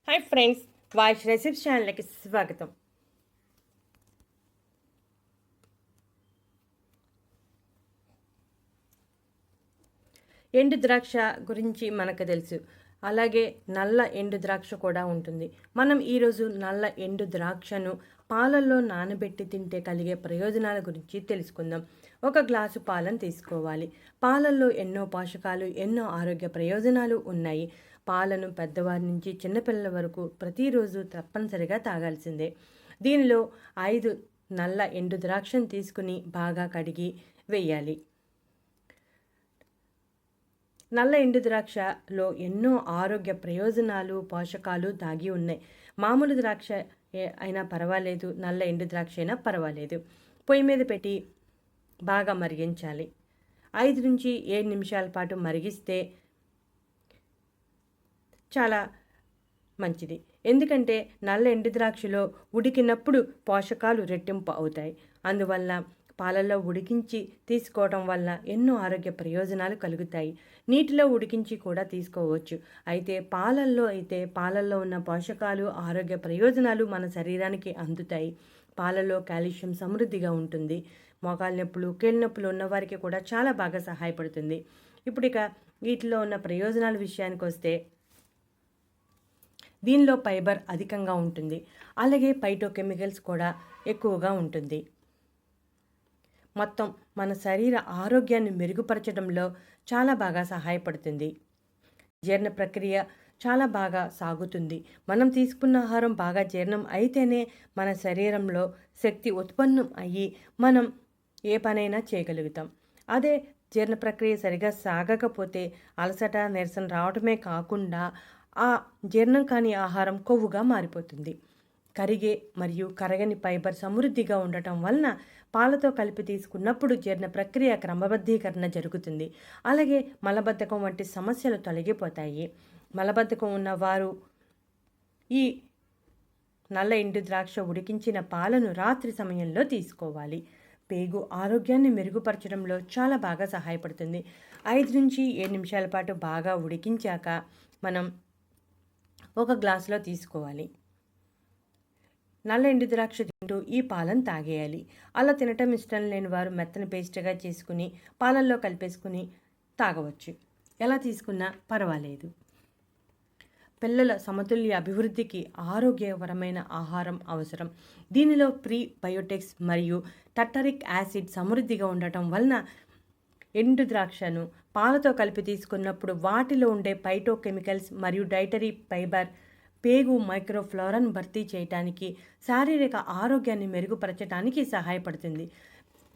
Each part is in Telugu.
హాయ్ ఫ్రెండ్స్, వాయిష్ రెసిప్స్ ఛానల్కి స్వాగతం. ఎండు ద్రాక్ష గురించి మనకు తెలుసు. అలాగే నల్ల ఎండు ద్రాక్ష కూడా ఉంటుంది. మనం ఈరోజు నల్ల ఎండు ద్రాక్షను పాలల్లో నానబెట్టి తింటే కలిగే ప్రయోజనాల గురించి తెలుసుకుందాం. ఒక గ్లాసు పాలను తీసుకోవాలి. పాలల్లో ఎన్నో పోషకాలు, ఎన్నో ఆరోగ్య ప్రయోజనాలు ఉన్నాయి. పాలను పెద్దవారి నుంచి చిన్నపిల్లల వరకు ప్రతిరోజు తప్పనిసరిగా తాగాల్సిందే. దీనిలో 5 నల్ల ఎండు ద్రాక్షను తీసుకుని బాగా కడిగి వేయాలి. నల్ల ఎండు ద్రాక్షలో ఎన్నో ఆరోగ్య ప్రయోజనాలు, పోషకాలు దాగి ఉన్నాయి. మామూలు ద్రాక్ష అయినా పర్వాలేదు, నల్ల ఎండు ద్రాక్ష అయినా పర్వాలేదు. పొయ్యి మీద పెట్టి బాగా మరిగించాలి. 5 నుంచి 7 నిమిషాల పాటు మరిగిస్తే చాలా మంచిది. ఎందుకంటే నల్ల ఎండు ద్రాక్షలో ఉడికినప్పుడు పోషకాలు రెట్టింపు అవుతాయి. అందువల్ల పాలల్లో ఉడికించి తీసుకోవడం వల్ల ఎన్నో ఆరోగ్య ప్రయోజనాలు కలుగుతాయి. నీటిలో ఉడికించి కూడా తీసుకోవచ్చు. అయితే పాలల్లో ఉన్న పోషకాలు, ఆరోగ్య ప్రయోజనాలు మన శరీరానికి అందుతాయి. పాలలో కాల్షియం సమృద్ధిగా ఉంటుంది. మోకాలు నొప్పులు, కీళ్ళ నొప్పులు ఉన్నవారికి కూడా చాలా బాగా సహాయపడుతుంది. ఇప్పుడు వీటిలో ఉన్న ప్రయోజనాల విషయానికి వస్తే, దీనిలో ఫైబర్ అధికంగా ఉంటుంది. అలాగే ఫైటోకెమికల్స్ కూడా ఎక్కువగా ఉంటుంది. మొత్తం మన శరీర ఆరోగ్యాన్ని మెరుగుపరచడంలో చాలా బాగా సహాయపడుతుంది. జీర్ణ ప్రక్రియ చాలా బాగా సాగుతుంది. మనం తీసుకున్న ఆహారం బాగా జీర్ణం అయితేనే మన శరీరంలో శక్తి ఉత్పన్నం అయ్యి మనం ఏ పనైనా చేయగలుగుతాం. అదే జీర్ణ ప్రక్రియ సరిగా సాగకపోతే అలసట, నీరసం రావడమే కాకుండా ఆ జీర్ణం కాని ఆహారం కొవ్వుగా మారిపోతుంది. కరిగే మరియు కరగని ఫైబర్ సమృద్ధిగా ఉండటం వలన పాలతో కలిపి తీసుకున్నప్పుడు జీర్ణ ప్రక్రియ క్రమబద్ధీకరణ జరుగుతుంది. అలాగే మలబద్ధకం వంటి సమస్యలు తొలగిపోతాయి. మలబద్ధకం ఉన్నవారు ఈ నల్ల ఎండు ద్రాక్ష ఉడికించిన పాలను రాత్రి సమయంలో తీసుకోవాలి. పేగు ఆరోగ్యాన్ని మెరుగుపరచడంలో చాలా బాగా సహాయపడుతుంది. 5 నుంచి 7 నిమిషాల పాటు బాగా ఉడికించాక మనం ఒక గ్లాసులో తీసుకోవాలి. నల్ల ఎండు ద్రాక్ష తింటూ ఈ పాలను తాగేయాలి. అలా తినటం ఇష్టం లేని వారు మెత్తని పేస్ట్గా చేసుకుని పాలల్లో కలిపేసుకుని తాగవచ్చు. ఎలా తీసుకున్నా పర్వాలేదు. పిల్లల సమతుల్య అభివృద్ధికి ఆరోగ్యకరమైన ఆహారం అవసరం. దీనిలో ప్రీబయోటిక్స్ మరియు టర్టరిక్ యాసిడ్ సమృద్ధిగా ఉండటం వలన ఎండు ద్రాక్షను పాలతో కలిపి తీసుకున్నప్పుడు వాటిలో ఉండే ఫైటోకెమికల్స్ మరియు డైటరీ ఫైబర్ పేగు మైక్రోఫ్లోరాను భర్తీ చేయడానికి, శారీరక ఆరోగ్యాన్ని మెరుగుపరచడానికి సహాయపడుతుంది.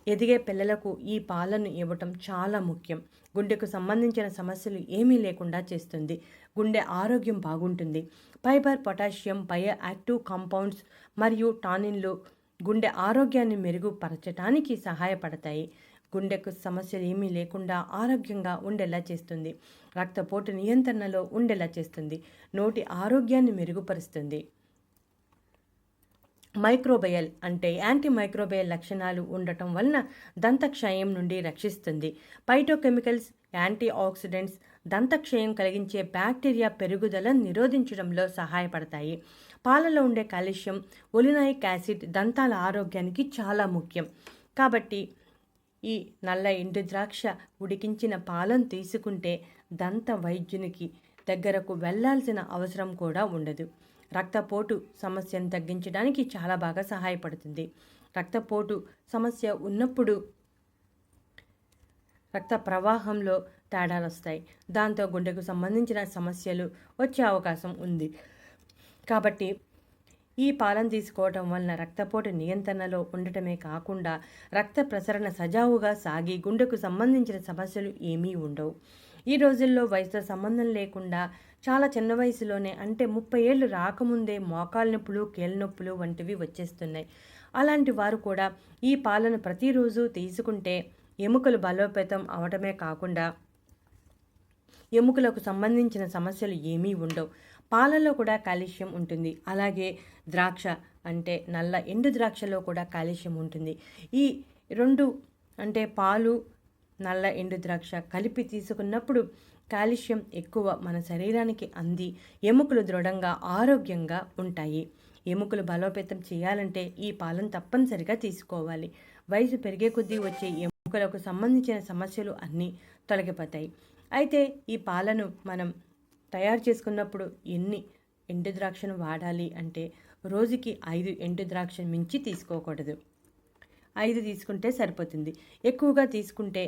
ఎదిగే పిల్లలకు ఈ పాలను ఇవ్వటం చాలా ముఖ్యం. గుండెకు సంబంధించిన సమస్యలు ఏమీ లేకుండా చేస్తుంది. గుండె ఆరోగ్యం బాగుంటుంది. Fibre, potassium, bio active compounds మరియు టానిన్లు గుండె ఆరోగ్యాన్ని మెరుగుపరచడానికి సహాయపడతాయి. గుండెకు సమస్యలు ఏమీ లేకుండా ఆరోగ్యంగా ఉండేలా చేస్తుంది. రక్తపోటు నియంత్రణలో ఉండేలా చేస్తుంది. నోటి ఆరోగ్యాన్ని మెరుగుపరుస్తుంది. మైక్రోబయల్ అంటే యాంటీ మైక్రోబయల్ లక్షణాలు ఉండటం వలన దంతక్షయం నుండి రక్షిస్తుంది. ఫైటోకెమికల్స్, యాంటీ ఆక్సిడెంట్స్ దంతక్షయం కలిగించే బ్యాక్టీరియా పెరుగుదలను నిరోధించడంలో సహాయపడతాయి. పాలలో ఉండే కాల్షియం, ఒలినాయిక్ యాసిడ్ దంతాల ఆరోగ్యానికి చాలా ముఖ్యం. కాబట్టి ఈ నల్ల ఎండు ద్రాక్ష ఉడికించిన పాలను తీసుకుంటే దంత వైద్యునికి దగ్గరకు వెళ్లాల్సిన అవసరం కూడా ఉండదు. రక్తపోటు సమస్యను తగ్గించడానికి చాలా బాగా సహాయపడుతుంది. రక్తపోటు సమస్య ఉన్నప్పుడు రక్త ప్రవాహంలో తేడాలు వస్తాయి. దాంతో గుండెకు సంబంధించిన సమస్యలు వచ్చే అవకాశం ఉంది. కాబట్టి ఈ పాలను తీసుకోవటం వలన రక్తపోటు నియంత్రణలో ఉండటమే కాకుండా రక్త ప్రసరణ సజావుగా సాగి గుండెకు సంబంధించిన సమస్యలు ఏమీ ఉండవు. ఈ రోజుల్లో వయసుతో సంబంధం లేకుండా చాలా చిన్న వయసులోనే, అంటే 30 ఏళ్ళు రాకముందే మోకాలు నొప్పులు, కీళ్ళ నొప్పులు వంటివి వచ్చేస్తున్నాయి. అలాంటి వారు కూడా ఈ పాలను ప్రతిరోజు తీసుకుంటే ఎముకలు బలోపేతం అవటమే కాకుండా ఎముకలకు సంబంధించిన సమస్యలు ఏమీ ఉండవు. పాలలో కూడా కాల్షియం ఉంటుంది. అలాగే ద్రాక్ష అంటే నల్ల ఎండు ద్రాక్షలో కూడా కాల్షియం ఉంటుంది. ఈ 2 అంటే పాలు, నల్ల ఎండు ద్రాక్ష కలిపి తీసుకున్నప్పుడు కాల్షియం ఎక్కువ మన శరీరానికి అంది ఎముకలు దృఢంగా ఆరోగ్యంగా ఉంటాయి. ఎముకలు బలోపేతం చేయాలంటే ఈ పాలను తప్పనిసరిగా తీసుకోవాలి. వయసు పెరిగే కొద్దీ వచ్చే ఎముకలకు సంబంధించిన సమస్యలు అన్నీ తొలగిపోతాయి. అయితే ఈ పాలను మనం తయారు చేసుకున్నప్పుడు ఎన్ని ఎండు ద్రాక్షను వాడాలి అంటే రోజుకి 5 ఎండు ద్రాక్షను మించి తీసుకోకూడదు. 5 తీసుకుంటే సరిపోతుంది. ఎక్కువగా తీసుకుంటే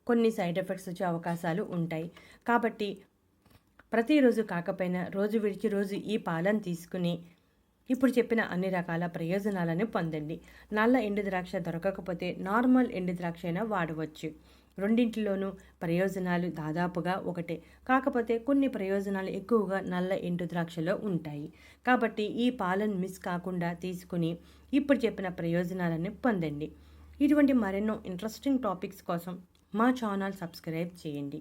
కొన్ని సైడ్ ఎఫెక్ట్స్ వచ్చే అవకాశాలు ఉంటాయి. కాబట్టి ప్రతిరోజు కాకపోయినా రోజు విడిచి రోజు ఈ పాలను తీసుకుని ఇప్పుడు చెప్పిన అన్ని రకాల ప్రయోజనాలను పొందండి. నల్ల ఎండు ద్రాక్ష దొరకకపోతే నార్మల్ ఎండు ద్రాక్ష అయినా వాడవచ్చు. రెండింటిలోనూ ప్రయోజనాలు దాదాపుగా ఒకటే. కాకపోతే కొన్ని ప్రయోజనాలు ఎక్కువగా నల్ల ఎండు ద్రాక్షలో ఉంటాయి. కాబట్టి ఈ పాలను మిస్ కాకుండా తీసుకుని ఇప్పుడు చెప్పిన ప్రయోజనాలను పొందండి. ఇటువంటి మరెన్నో ఇంట్రెస్టింగ్ టాపిక్స్ కోసం మా ఛానల్ సబ్స్క్రైబ్ చేయండి.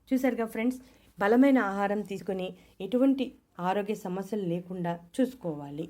చూసారుగా ఫ్రెండ్స్, బలమైన ఆహారం తీసుకుని ఎటువంటి ఆరోగ్య సమస్యలు లేకుండా చూసుకోవాలి.